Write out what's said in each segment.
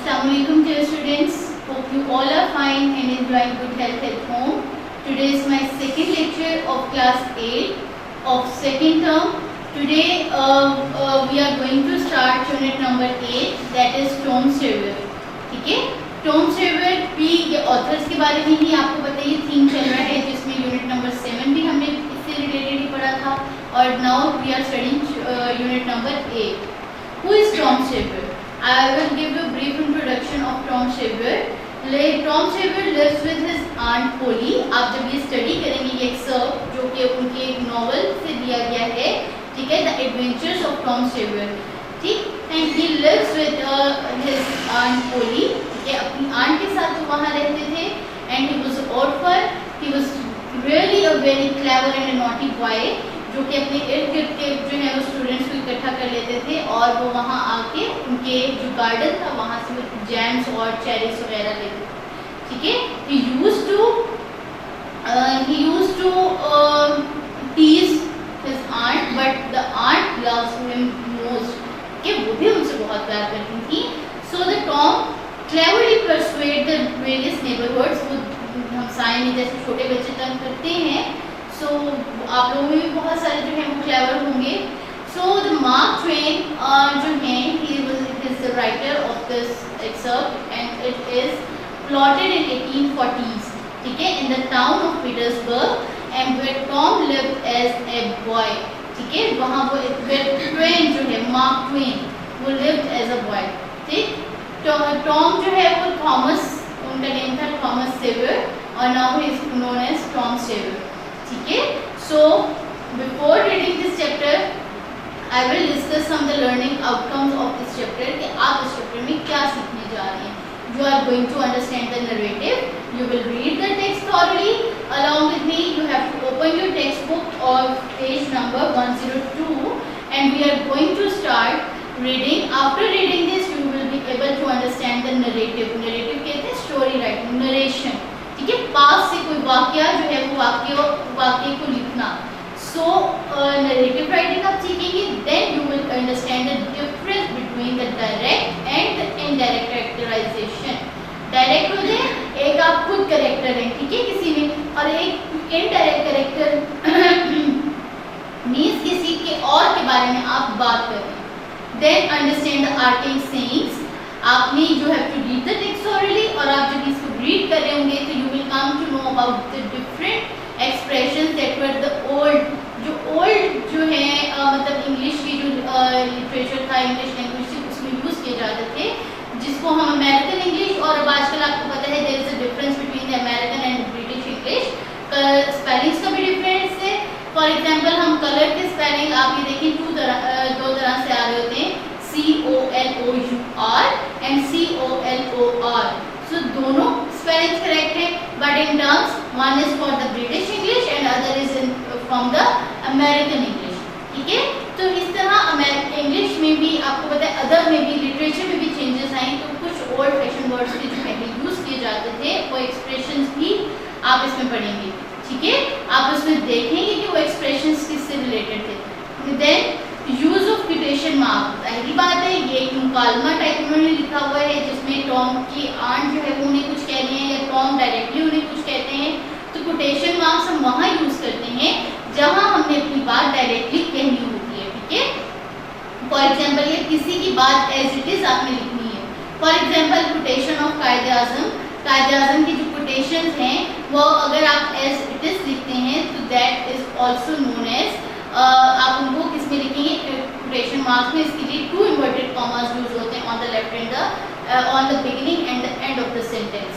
Assalamualaikum dear students. Hope you all are fine and enjoying good health at home. Today is my second lecture of class 8 of second term. Today we are going to start unit number 8, that is Tom Sawyer. ठीक है, Tom Sawyer भी ये authors के बारे में ही आपको बताइए theme चल रहा है, जिसमें यूनिट नंबर 7 भी हमने इससे रिलेटेड ही पढ़ा था और now we are studying unit number 8. Who is Tom Sawyer? I will give you a brief introduction of Tom Sawyer. Tom Sawyer lives with his aunt Polly. आप जब ये स्टडी करेंगे ये एक्सर्प्ट जो कि उनके एक नॉवल से दिया गया है, ठीक है, the adventures of Tom Sawyer, ठीक, and he lives with his aunt Polly, ठीक है, अपनी आंट के साथ वो वहाँ रहते थे. And he was orphan. He was really a very clever and a naughty boy, जो कि अपने इर्द गिर्द के जो है वो स्टूडेंट्स को इकट्ठा कर लेते थे और वो वहाँ आके उनके जो गार्डन था वहाँ से वो जैम्स और चेरीज वगैरह लेते थे, ठीक है. he used to tease his aunt, but the aunt loves him most, कि वो भी उनसे बहुत प्यार करती थी. so the Tom cleverly persuade the various neighborhoods. वो हमसाए में जैसे छोटे बच्चे तंग करते हैं, सो आप लोगों में भी बहुत सारे जो हैं वो क्लेवर होंगे. सो द मार्क ट्वेन जो हैं, he is the writer of this excerpt and it is plotted in 1840s, ठीक है, in the town of Petersburg and where Tom lived as a boy, ठीक है, वहाँ वो ट्वेन जो है मार्क ट्वेन वो लिव्ड एज अ बॉय, ठीक. टॉम जो है वो थॉमस, उनका नेम था थॉमस सेवर और now he is known as Tom Sawyer, ठीक है. So before reading this chapter I will discuss some the learning outcomes of this chapter, कि आप इस चैप्टर में क्या सीखने जा रहे हैं. You are going to understand the narrative. You will read the text thoroughly along with me. You have to open your textbook of page number 102 and we are going to start reading. After reading this you will be able to understand the narrative. Narrative कहते हैं story writing, narration, ठीक है, पास से कोई वाक्य जो है वो वाक्य को लिखना. सो नरेटिव राइटिंग आप सीखेंगे, then you will understand the difference between the direct and the indirect characterisation. Direct होते हैं, एक आप खुद कैरेक्टर हैं, ठीक है, किसी में, और एक इनडायरेक्ट कैरेक्टर मीन्स किसी के और के बारे में आप बात कर रहे हैं. Then understand the archaic sayings. आपने you have to read the text orally, और आप जब इसको रीड कर रहे होंगे तो you will come to know about the different expressions that were the old, जो ओल्ड जो है मतलब इंग्लिश की जो लिटरेचर था, इंग्लिश लैंग्वेज से उसमें यूज़ किए जाते थे, जिसको हम अमेरिकन इंग्लिश, और अब आजकल आपको पता है there is a difference between the American and British English. Spellings का भी डिफरेंस है. फॉर एग्जांपल हम कलर के स्पेलिंग आप ये देखिए दो तरह से आ रहे होते हैं, COLOUR एंड COLOR. सो दोनों स्पेलिंग्स करेक्ट है, but in terms one is for the British English and other is from the American English, ठीक है. तो इस तरह इंग्लिश में भी आपको पता है, अदर में भी, लिटरेचर में भी चेंजेस आए. तो कुछ ओल्ड फैशन वर्ड्स के जो पहले यूज़ किए जाते थे वो एक्सप्रेशंस भी आप इसमें पढ़ेंगे, ठीक है. आप उसमें देखेंगे कि वो एक्सप्रेशंस किससे रिलेटेड थे. Then use of quotation mark. पहली बात है ये एक मुकालमा टाइप उन्होंने लिखा हुआ है, जिसमें टॉम की आंट जो है वो उन्हें कुछ कह रही है या टॉम डायरेक्टली उन्हें कुछ कहते हैं. तो क्विटेशन मार्क्स हम वहाँ यूज़ करते हैं जहाँ हमने अपनी बात डायरेक्टली कहनी होती है, ठीक है. फॉर एग्जाम्पल ये किसी की बात एज इट इज़ आपने लिखनी है. फॉर एग्जाम्पल क्विटेशन ऑफ कायदे आज़म. कायदे आज़म की जो कोटेशंस हैं वो अगर आप एज इट इज़ लिखते हैं तो that is also known as, आप उनको किस में लिखेंगे, कोटेशन मार्क्स में. इसके लिए 2 इन्वर्टेड कॉमास यूज होते हैं on the left and on the beginning and the end of the sentence,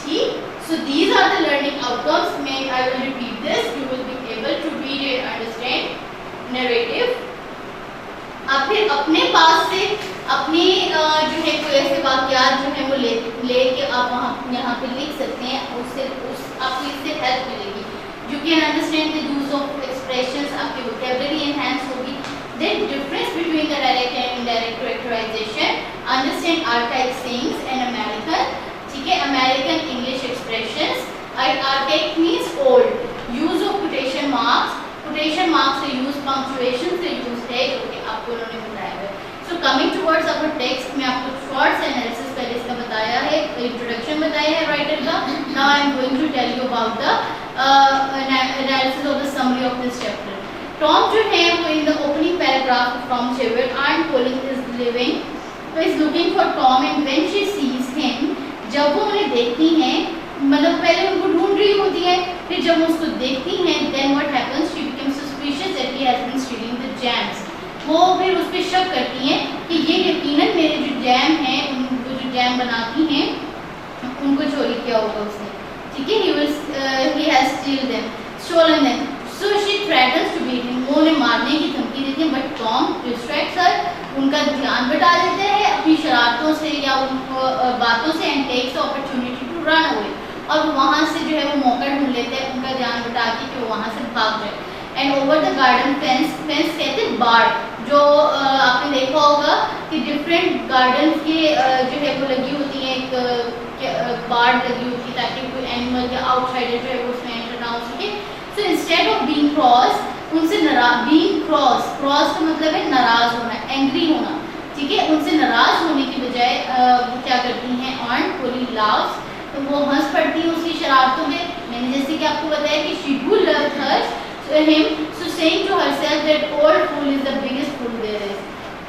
ठीक. So these are the learning outcomes. May I will repeat this. You will be able to read and understand narrative. आप फिर अपने पास से अपनी जो है कोई ऐसे वाक्यात जो है वो ले के आप वहाँ यहाँ पे लिख सकते हैं. आपको इससे हेल्प मिलेगी. You can understand the use of expressions, आपकी वोकैबुलरी एनहांस होगी. Then difference between the direct and indirect characterization. Understand archaic sayings and American, ठीक है, American English expressions. Archaic means old. Use of quotation marks. Quotation marks से use punctuation से use है, जो कि आपको उन्होंने बताया है. So coming towards our text, मैं आपको shorts and now I am going to tell you about the analysis of the summary of this chapter. Tom जो है वो in the opening paragraph of Tom Sawyer, Aunt Polly is looking for Tom, and when she sees him, जब वो उन्हें देखती हैं, मतलब पहले उनको ढूंढ रही होती है, फिर जब वो उसको देखती हैं, then what happens? She becomes suspicious that he has been stealing the jams. वो फिर उस पर शक करती हैं कि ये यकीनन मेरे जो जैम हैं, उनको जो जैम बनाती हैं, उनको चोरी किया होगा उसने, ठीक है? He has stolen them. So she threatens to beat him. वो उन्हें मारने की धमकी देती है, but Tom distracts her, उनका ध्यान बटा देते हैं अपनी शरारतों से या उनको बातों से, and takes the opportunity to run away. और वहाँ से जो है वो मौका ढूंढ लेते हैं उनका ध्यान बटा के कि वो वहाँ से भाग जाए. And over the garden fence कहते हैं बाड़, जो आपने देखा होगा कि डिफरेंट गार्डन के जो है वो लगी होती है, एक बाड़ लगी होती है ताकि कोई एनिमल या आउटसाइडर जो है वो उसमें एंटर ना हो सके. So instead of being cross, उनसे बीइंग क्रॉस का मतलब है नाराज होना, एंग्री होना, ठीक है? उनसे नाराज होने की बजाय वो क्या करती हैं? ऑन्ट पोली लाव्स, तो वो हंस पड़ती है उसकी शरारतों में. मैंने जैसे कि आपको बताया कि she do love him, so saying to herself that old fool is the biggest fool there is,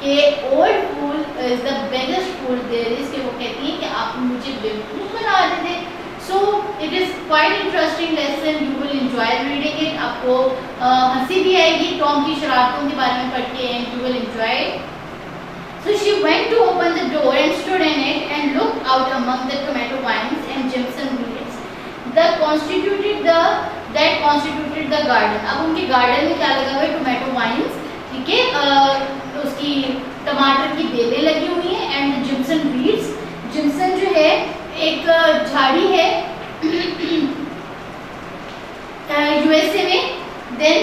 कि old fool is the biggest fool there is, कि वो कहती है कि आप मुझे बेवकूफ़ बना रहे थे. So it is quite interesting lesson, you will enjoy reading it. आपको हंसी भी आएगी टॉम की शरारतों के बारे में पढ़ के, and you will enjoy it. So she went to open the door and stood in it and looked out among the tomato vines and Jimson weeds that constituted the garden. अब उनके garden में क्या लगा हुआ है? Tomato wines, ठीक है? उसकी टमाटर की बेलें लगी हुई हैं, एंड जिम्सन वीड्स, जिम्सन जो है एक झाड़ी है यूएसए में. Then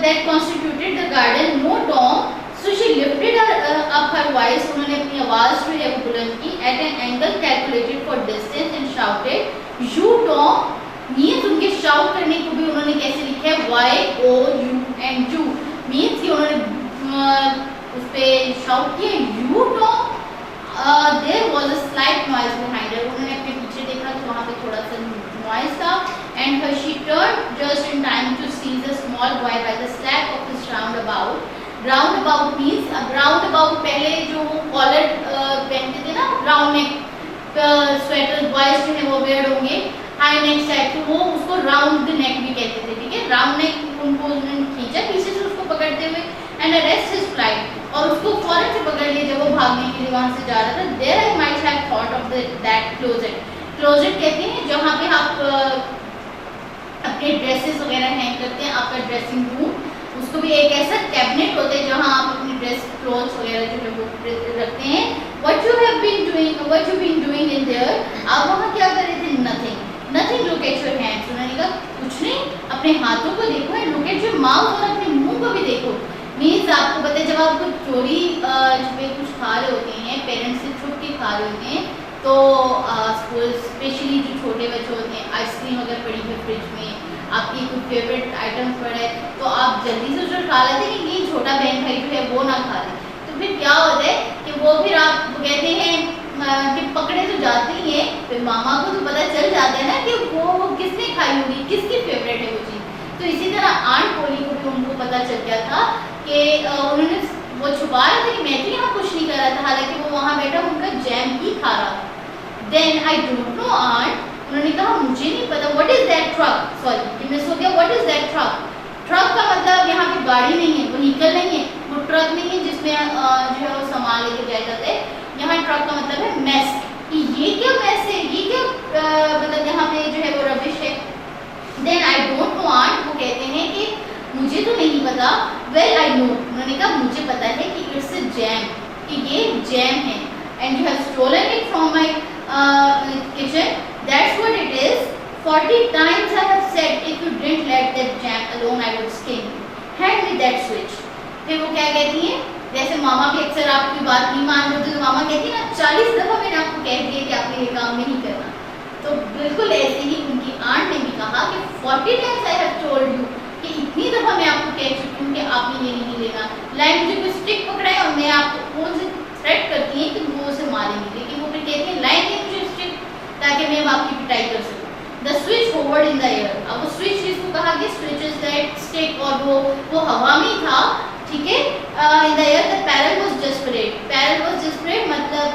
that constituted the garden. No Tom. So she lifted up her voice. उन्होंने अपनी आवाज़ जो है वो बुलंद की. At an angle calculated for distance and shouted, "You Tom!" Means उनके शाउट करने को भी उन्होंने कैसे लिखा है? YOU मीन्स कि उन्होंने उस पर शाउट किया, "You Tom!" There was a slight noise behind her. उन्होंने अपने पीछे देखा तो वहाँ पे थोड़ा सा नॉइज था. And she turned just in time to seize a small boy by the slack of his roundabout. Roundabout means अब roundabout पहले जो कॉलर पहनते थे ना, राउंड नेक स्वेटर बॉयज जो है वो वेयर होंगे, हाई नेक सेट, तो वो उसको राउंड द नेक भी कहते थे, ठीक है? राउंड नेक उनको उन्होंने खींचा पीछे से उसको पकड़ते हुए, एंड अरेस्ट हिज फ्लाइट, और उसको फौरन से पकड़ लिया जब वो भागने के लिए वहाँ से जा रहा था. There I might have thought of that closet. Closet कहते हैं जहाँ पे आप अपने ड्रेसेस वगैरह हैंग करते हैं, आपका ड्रेसिंग रूम, उसको भी एक ऐसा कैबिनेट होता है जहाँ आप अपनी ड्रेस क्लोथ्स वगैरह जो है वो रखते हैं. What you been doing in there, आप वहाँ क्या कर रहे थे? Nothing, look at your hands. उन्होंने कहा कुछ नहीं, अपने हाथों को देखो, and look at your mouth, और अपने मुंह को भी देखो. मीन्स आपको पता है जब आप कुछ चोरी छुपे कुछ खा रहे होते हैं, पेरेंट्स से छुप के खा रहे होते हैं, तो स्पेशली जो छोटे बच्चे होते हैं, आइसक्रीम अगर पड़ी है फ्रिज में, आपकी कोई फेवरेट आइटम पड़ा है, तो आप जल्दी से उसे खा लेते हैं कि छोटा बहन भाई जो है वो ना खा ले. तो फिर क्या होता है कि वो फिर आप कहते हैं कि पकड़े तो जाते ही हैं, फिर मामा को तो पता चल जाता है ना कि वो किसने खाई होगी, किसकी फेवरेट है वो चीज़. तो इसी तरह आंट पोली को भी उनको पता चल गया था कि उन्होंने वो छुपा रहे थे कि मैं तो यहाँ कुछ नहीं कर रहा था, हालांकि वो वहाँ बैठा उनका जैम ही खा रहा था. Then I don't know aunt, उन्होंने कहा मुझे नहीं पता. What is that truck, sorry miss हो गया. What is that truck? Truck का मतलब यहाँ पे गाड़ी नहीं है, व्हीकल नहीं है, वो ट्रक नहीं है जिसमें जो है वो सामान लेके जाया जाता है. यहाँ ट्रक का मतलब है मैस, कि ये क्या मैस है, ये क्या मतलब यहाँ पे जो है वो रबिश है. Then I don't know aunt, वो कहते हैं कि मुझे तो नहीं पता. वेल आई नो, उन्होंने कहा मुझे पता है कि इट्स अ जैम, कि ये जैम है. And you have stolen it from my kitchen, that's what it is. 40 times I have said if you didn't let that jam alone I would skin you. Hand me that switch. फिर वो क्या कहती हैं, जैसे मामा भी अक्सर आपकी बात नहीं मान रहे तो मामा कहती है ना 40 दफ़ा मैंने आपको कह दिया कि आपने ये काम नहीं करना. तो बिल्कुल ऐसे ही उनकी आंट ने भी कहा कि 40 times I have told you, कि इतनी दफ़ा मैं आपको कह चुकी हूँ कि आपने ये नहीं लेना. लाइक मुझे कोई स्टिक पकड़ा है और मैं आपको फोन से थ्रेट करती हैं कि वो उसे मारेंगे, लेकिन वो फिर कहती है लाइक मुझे स्टिक ताकि मैं आपकी पिटाई कर सकूँ. The hovered in the air। अब वो स्विच जिसको कहा गया, स्विच इज दैट स्टिक, और वो हवा में था, ठीक है। In the air the parallel was desperate, parallel was desperate मतलब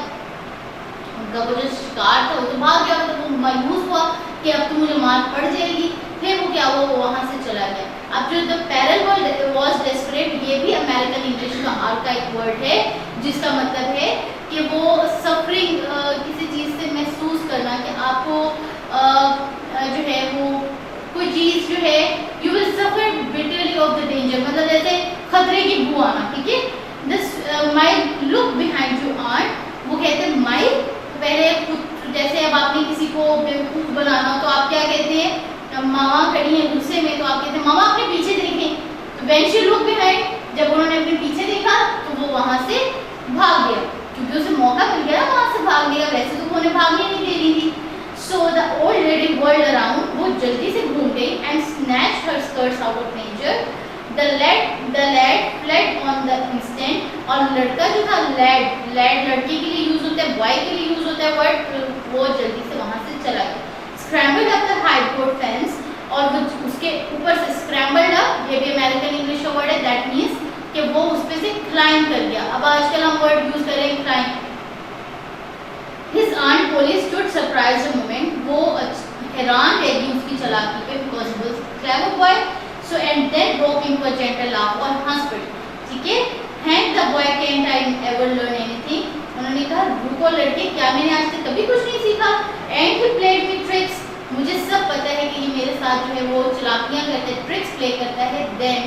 उनका वो जो शिकार था वो तो भाग गया, मतलब वो मायूस हुआ कि अब तो मुझे मार पड़ जाएगी, फिर वो क्या हुआ, वो वहाँ से चला गया। अब जो द पैरल वाज डेस्परेट, ये भी अमेरिकन इंग्लिश का आर्काइक वर्ड है, जिसका मतलब है कि वो सफरिंग, किसी चीज़ से महसूस करना, कि आपको जो है वो कोई चीज़ जो है, you will suffer bitterly of the danger, मतलब जैसे खतरे की बू आना, ठीक है। This my look behind you aunt, वो कहते हैं माई, पहले खुद, जैसे अब आपने किसी को बेवकूफ़ बनाना तो आप क्या कहते हैं, मामा खड़ी है गुस्से में तो आप कहते हैं मामा अपने पीछे देखें, तो व्हेन शी लुक बिहाइंड, जब उन्होंने अपने पीछे देखा तो वो वहाँ से भाग गया, क्योंकि उसे मौका मिल गया वहाँ से भागने का, वैसे तो वो उन्हें भागने नहीं दे रही थी। So the old lady whirled around, वो जल्दी से घूम गई and snatched her skirts out of danger. The lad fled on the instant, और लड़का जो था, लैड लड़के के लिए यूज होता है, बॉय के लिए यूज होता है वर्ड, वो जल्दी से वहाँ से चला गया। Scrambled up the high court fence, और वो उसके ऊपर से स्क्रैम्बल्ड अप, ये भी अमेरिकन इंग्लिश का वर्ड है, दैट मीन्स कि वो उस पे से क्लाइंब कर गया। अब आजकल हम वर्ड यूज कर रहे हैं climb. His aunt Polly stood surprised a moment, वो हैरान रह गई उसकी चालाकी पे, because he was a clever boy, so and then broke into a gentle laugh, और हंस पड़ी, ठीक है। Hang the boy, can't I ever learn anything, उन्होंने कहा रुको लड़के, क्या मैंने आज तक कभी कुछ नहीं सीखा, and he played me tricks, मुझे सब पता है कि ये मेरे साथ जो है वो चालाकियाँ करता है, ट्रिक्स प्ले करता है। Then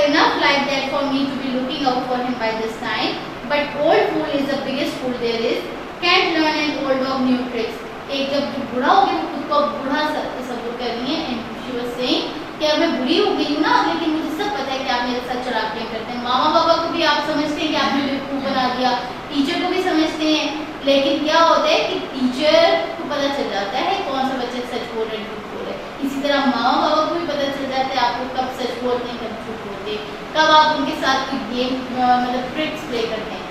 enough like that for me to be looking out for him by this time, but old fool is the biggest fool there is, can't learn an old dog new tricks। एक जब जो बूढ़ा हो गया, वो खुद को बूढ़ा तस्वीर कर रही है, एंड शी वाज सेइंग कि अब मैं बुरी हो गई हूँ ना, लेकिन मुझे सब पता है कि आप मेरे साथ चालाकियाँ करते हैं। मामा पापा को भी आप समझते हैं कि आपने बेवकूफ़ बना दिया, टीचर को भी समझते हैं, लेकिन क्या होता है कि टीचर को पता चल जाता है कौन सा बच्चा सच बोल रहे हैं, झूठ बोल रहे हैं। इसी तरह मामा पापा को भी पता चल जाता है आपको कब सच बोलते हैं, कब झूठ बोलते हैं, कब आप उनके साथ कोई गेम मतलब ट्रिक्स प्ले करते हैं।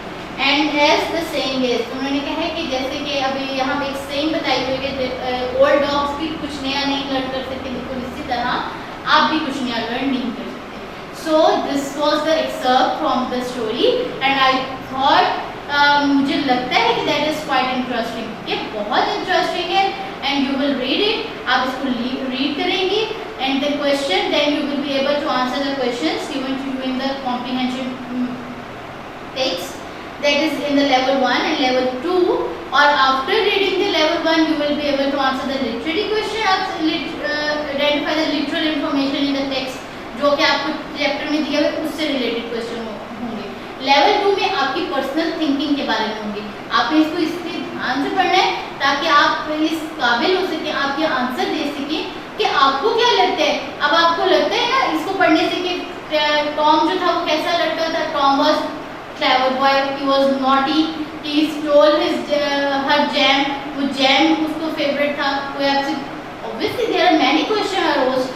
And as the saying is, उन्होंने कहा है कि जैसे कि अभी यहाँ पे एक सेइंग बताई हुई है कि ओल्ड डॉग्स भी कुछ नया नहीं लर्न कर सकते, बिल्कुल इसी तरह आप भी कुछ नया लर्न नहीं कर सकते। So this was the excerpt from the story, and I thought, मुझे लगता है कि दैट इज़ क्वाइट इंटरेस्टिंग, ये बहुत इंटरेस्टिंग है, and you will read it, आप इसको रीड करेंगे, and the question then you will be able to answer the questions given to you in the comprehension text, that is in the level 1 and level 2, or after reading the level 1 you will be able to answer the literary question, identify the literal information in the text, जो कि आपको chapter में दिया हुआ उससे related question होंगे। Level 2 में आपकी पर्सनल थिंकिंग के बारे में होंगे, आपने इसको इसलिए ध्यान से पढ़ना है ताकि आप इस काबिल हो सके, आप ये आंसर दे सकें कि आपको क्या लगता है। अब आपको लगता है ना इसको पढ़ने से कि टॉम जो था वो कैसा लड़का था, Tom was clever boy, he was naughty, he stole his her jam, वो jam उसको favorite था, कोई आपसे obviously there are many questions arose,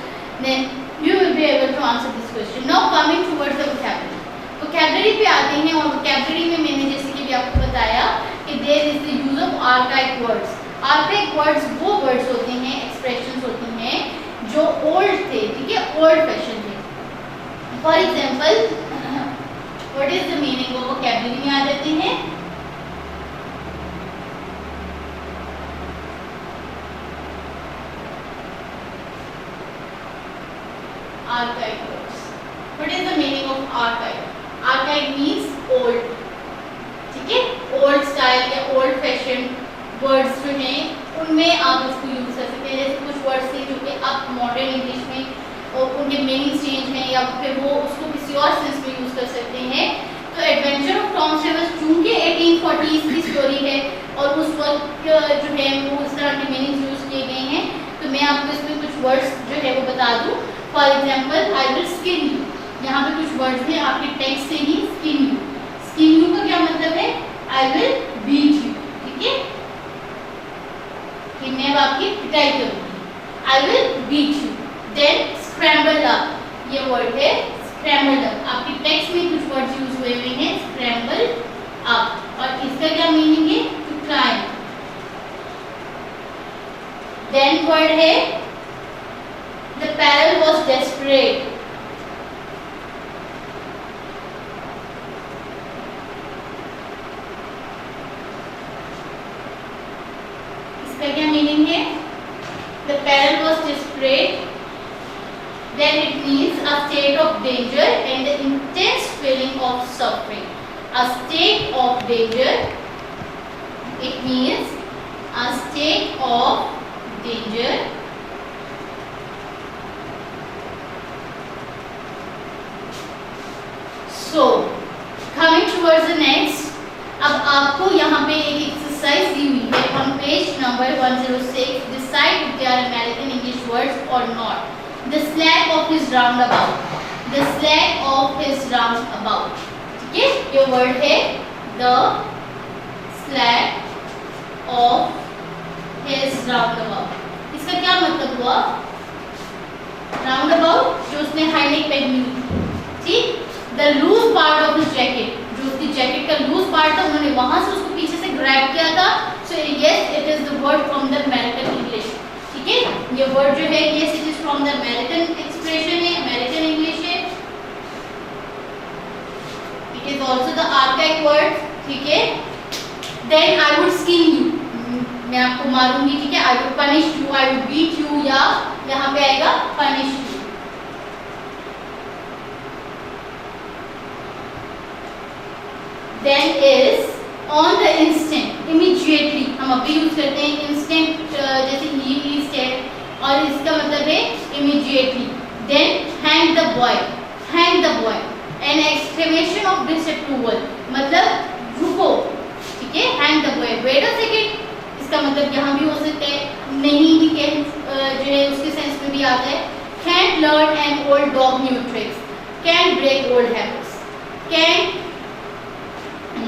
then you will be able to answer this question. Now coming towards the vocabulary, vocabulary पे आते हैं, और vocabulary में मैंने जैसे कि भी आपको बताया कि there is the use of archaic words. archaic words वो words होते हैं, expressions होते हैं जो old थे, ठीक है, old fashion थे। For example, What is the meaning of vocabulary में आ जाते हैं। Archaic words. What is the meaning of archaic? Archaic means old, ठीक है, old style या old fashion words जो हैं उनमें आप इसको यूज कर सकते हैं। जैसे कुछ words थे जो कि आप मॉडर्न इंग्लिश में और उनके मीनिंग चेंज हैं, या फिर वो उसको किसी और सेंस में यूज कर सकते हैं। तो एडवेंचर ऑफ टॉम सेवर्स चूंकि 1840s की स्टोरी है और उस वक्त जो है वो इस तरह के मीनिंग्स यूज किए गए हैं, तो मैं आपको इसमें कुछ वर्ड्स जो है वो बता दूं। For example, I will skin you, यहाँ पे कुछ वर्ड्स हैं आपके टेक्स्ट से ही, स्किन यू। स्किन यू का क्या मतलब है, आई विल बीट यू, ठीक है, कि मैं आपकी पिटाई करूंगी, I will beat you. Then scrambled up, ये वर्ड है स्क्रैम्बल्ड अप, आपके टेक्स्ट में कुछ वर्ड्स यूज हुए हुए हैं, स्क्रैम्बल अप, और इसका क्या मीनिंग है, टू क्लाइंब। देन वर्ड है peril was desperate. इसका क्या मीनिंग है? The peril was desperate. Then it means a state of danger and the intense feeling of suffering. A state of danger. It means a state of danger so coming towards the next. अब आपको यहाँ पे एक exercise दी हुई है on page number 106. Decide if they are American English words or not. The slack of his roundabout. The slack of his roundabout. ठीक है, ये वर्ड है the slack of his roundabout. इसका क्या मतलब हुआ? roundabout जो उसने हाई नेक पहनी हुई, ठीक, the loose part of his jacket, जो उसकी जैकेट का लूज पार्ट था उन्होंने वहां से उसको पीछे से ग्रैब किया था. So yes it is the word from the American English. ठीक है, ये वर्ड जो है yes it is from the American expression है, अमेरिकन इंग्लिश है. It is also the archaic word. ठीक है, then I would skin you, मैं आपको मारूंगी. ठीक है, I would punish you, I would beat you, या यहाँ पे आएगा punish you. Then is on the instant, immediately. हम अभी यूज करते हैं instant, जैसे he is dead, और इसका मतलब है immediately. Then hang the boy, hang the boy, an exclamation of disapproval, मतलब रुको. ठीक है, hang the boy, wait a second, इसका मतलब यहाँ भी हो सकता है, नहीं भी can जो है उसके सेंस में भी आता है. Can't learn an old dog new tricks, can't break old habits, can't.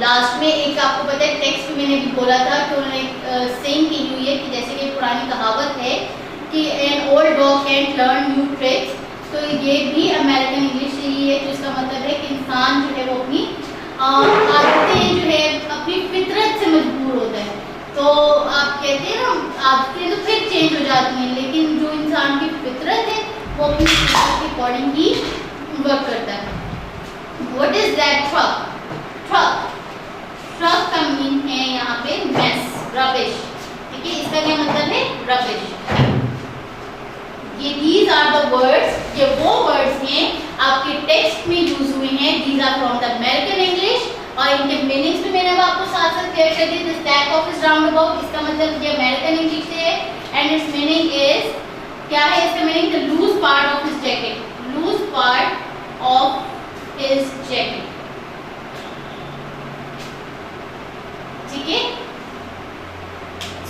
Last में एक आपको पता है टेक्स्ट में मैंने भी बोला था कि उन्होंने सेम की हुई है कि जैसे कि पुरानी कहावत है कि an old dog can't learn new tricks. तो ये भी अमेरिकन इंग्लिश से ही है, तो इसका मतलब है कि इंसान जो है वो अपनी आदतें जो है अपनी फितरत से मजबूर होता है. तो आप कहते हैं ना आदतें तो फिर चेंज हो जाती हैं, लेकिन जो इंसान की फितरत है वो अपनी फितरत के अकॉर्डिंग ही वर्क करता है. What is that truck? Truck, truck का मीनिंग है यहाँ पे मेस, रबिश. ठीक है, इसका क्या मतलब है? रबिश. ये these are the words, ये वो वर्ड्स हैं आपके टेक्स्ट में यूज हुए हैं. these are from the American English और इनके मीनिंग्स भी मैंने आपको साथ साथ क्लियर कर दी. the stack of his roundabout, इसका मतलब ये अमेरिकन इंग्लिश से है and its meaning is क्या है? इसका meaning the loose part of his jacket, loose part of his jacket. ठीक है,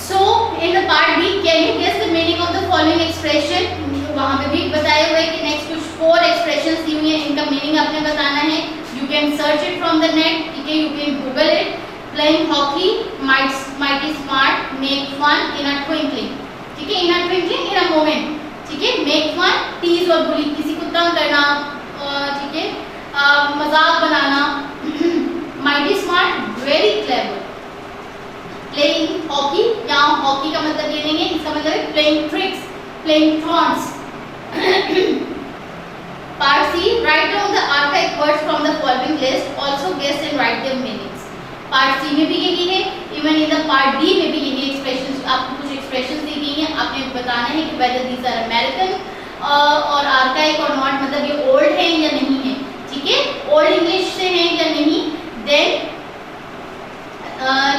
so in the part B can you guess the meaning of the following expression. वहां पे भी बताया हुआ है कि नेक्स्ट कुछ 4 एक्सप्रेशंस दी हुई हैं, इनका मीनिंग आपने बताना है. You can search it from the net. ठीक है, you can Google it. Playing hockey, mighty smart, make fun, in a twinkling. ठीक है, इन a twinkling, in a moment. ठीक है, मेक फन, टीज और बुली, किसी को तंग करना. ठीक है, मजाक बनाना. Mighty smart, very clever. Playing hockey, यहाँ हॉकी का मतलब ये नहीं है, इसका मतलब है playing tricks, playing taunts. Part C, write down the archaic words from the following list, also guess and write their meanings. Part C में भी यही है, even in the part D में भी यही एक्सप्रेशंस, आपको कुछ एक्सप्रेशंस दी गई हैं, आपने बताना है कि वेदर दीज आर अमेरिकन और आर्काइक और नॉट, मतलब ये ओल्ड है या नहीं है. ठीक है, ओल्ड इंग्लिश से है या नहीं. Then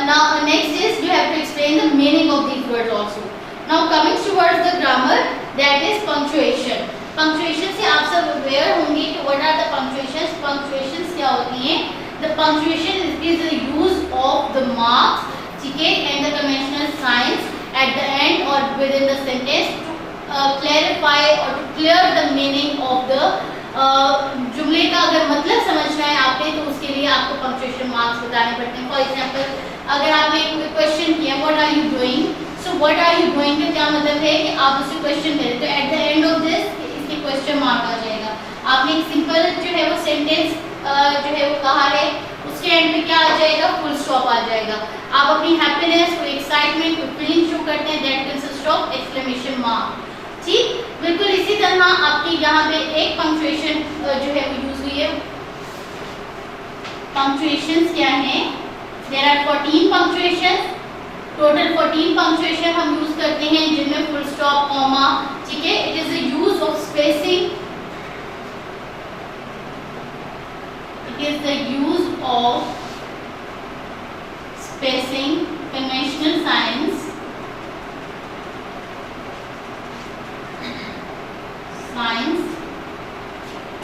now next is you have to explain the meaning of these words also. Now coming towards the grammar, that is punctuation. Punctuation से आप सब aware होंगे कि what are the punctuations. Punctuations क्या होती हैं? The punctuation is the use of the marks, ठीक है, and the conventional signs at the end or within the sentence to clarify or to clear the meaning of the जुमले का अगर मतलब समझना है आपने तो उसके लिए आपको पंक्चुएशन मार्क्स बताने पड़ते हैं. फॉर एग्जांपल अगर आपने कोई क्वेश्चन किया what are you doing, so what are you doing का क्या मतलब है कि आप उससे क्वेश्चन करें तो at the end of this इसके क्वेश्चन मार्क आ जाएगा. आपने एक सिंपल जो है वो सेंटेंस जो है वो कहा है, उसके एंड में क्या आ जाएगा? फुल स्टॉप आ जाएगा. आप अपनी हैप्पीनेस, कोई एक्साइटमेंट, कोई फीलिंग शो करते हैं, that consist of exclamation mark. ठीक, बिल्कुल इसी तरह आपके यहाँ पे एक पंक्चुएशन जो है वो यूज हुई है। पंक्चुएशंस क्या है? There are 14 punctuation, total 14 punctuation हम यूज करते हैं जिनमें फुल स्टॉप, कॉमा, ठीक है। It is the use of spacing, it is the use of spacing, conventional signs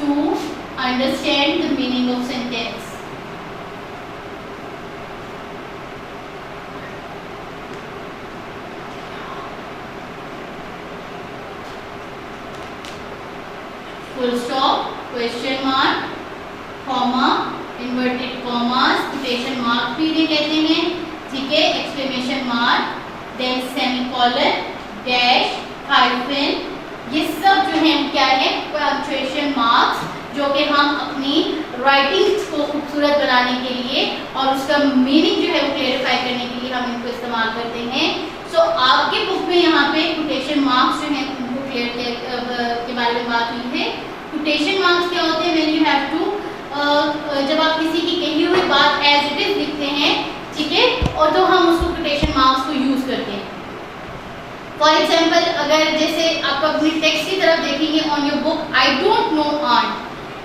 to understand the meaning of sentence. Full stop, question mark, comma, inverted commas, quotation mark भी इन्हें कहते हैं, ठीक है, exclamation mark, then semicolon, dash, hyphen, ये सब जो है क्या है? पंक्चुएशन मार्क्स, जो कि हम अपनी राइटिंग्स को खूबसूरत बनाने के लिए और उसका मीनिंग जो है वो क्लेरिफाई करने के लिए हम इनको इस्तेमाल करते हैं। सो आपके बुक में यहाँ पे कोटेशन मार्क्स जो है उनको क्लियर के बारे में बात हुई है। कोटेशन मार्क्स क्या होते हैं? व्हेन यू हैव टू, जब आप किसी की कही हुई बात एज इट इज लिखते हैं, ठीक है, और तो हम उसको कोटेशन मार्क्स को यूज करते हैं। फॉर एग्जाम्पल, अगर जैसे आप अपने टेक्स्ट की तरफ देखेंगे on your book, I don't know aunt,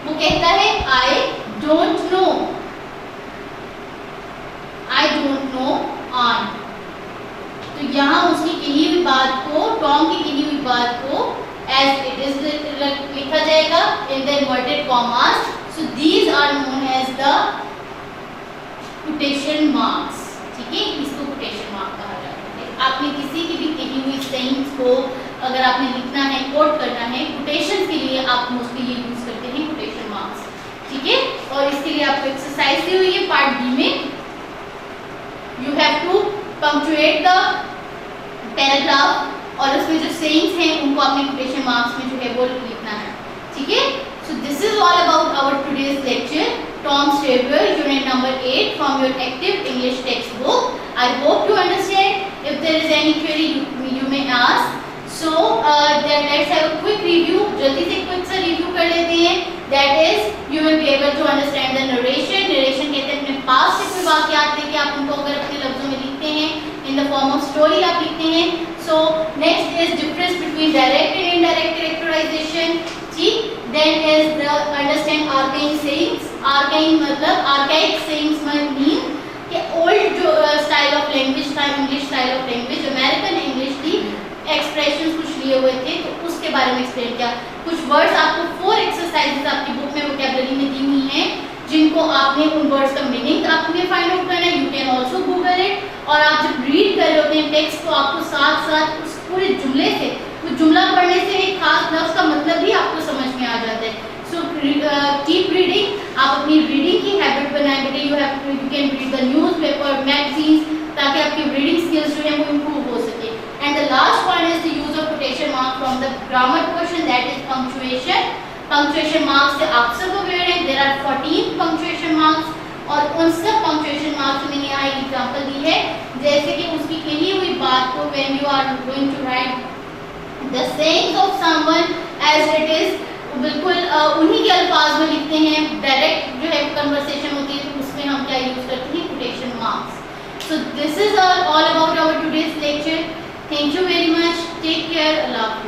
वो कहता है I don't know, I don't know aunt. तो यहाँ उसकी कही हुई बात को, टॉम की कही हुई बात को एज इट इज लिखा जाएगा in the inverted commas. So these are known as the quotation marks, ठीक है, इसको quotation mark कहा जाता है। आपने किसी की भी कही हुई सेइंग्स को अगर आपने लिखना है, कोट करना है, quotations के लिए आप मोस्टली ये यूज करते हैं quotation marks, ठीक है। और इसके लिए आपको एक्सरसाइज दी हुई है पार्ट बी में, you have to punctuate the paragraph और उसमें जो सेइंग्स हैं उनको आपने quotation marks में जो है वो लिखना है, ठीक है। So this is all about our today's lecture, Tom Sawyer, unit number 8 from your active English textbook. I hope you understand. If there is any query you may ask. So then let's have a quick review. जल्दी से quick सा review कर लेते हैं. That is, you will be able to understand the narration. Narration कहते हैं अपने पास से कोई वाक़यात लेके आप उनको अगर अपने लफ्ज़ों में लिखते हैं, in the form of story आप लिखते हैं. So next is difference between direct and indirect characterization. ठीक, then is the understand archaic sayings. Archaic मतलब archaic sayings mean कि old जो style of language था, English style of language, American English थी, expressions कुछ लिए हुए थे, तो उसके बारे में explain किया। कुछ words आपको 4 exercises आपकी book में vocabulary में दी हुई हैं, जिनको आपने उन words का meaning आपने find out करना है। You can also Google it। और आप जब read कर रहे होते हैं text, तो आपको साथ साथ उस पूरे जुमले से, कुछ जुमला पढ़ने से एक खास लफ्ज़ का मतलब भी आपको समझ में आ जाता है। सो कीप रीडिंग, आप अपनी रीडिंग की हैबिट बनाएं बेटे। You can read the newspaper, magazines, ताकि आपकी रीडिंग स्किल्स जो है वो इम्प्रूव हो सके। And the last point is the use of quotation mark from the grammar portion, that is punctuation. Punctuation marks से आप सब अवेयर हैं, देयर आर 14 पंक्चुएशन मार्क्स, और उन सब पंक्चुएशन मार्क्स मैंने यहाँ एक एग्जाम्पल दी है, जैसे कि उसकी कही हुई बात को when you are going to write the sayings of someone as it is, बिल्कुल उन्हीं के अल्फाज में लिखते हैं। डायरेक्ट जो है कन्वर्सेशन होती है तो उसमें हम क्या यूज करते हैं? Quotation marks. So this is all about our today's lecture. Thank you very much.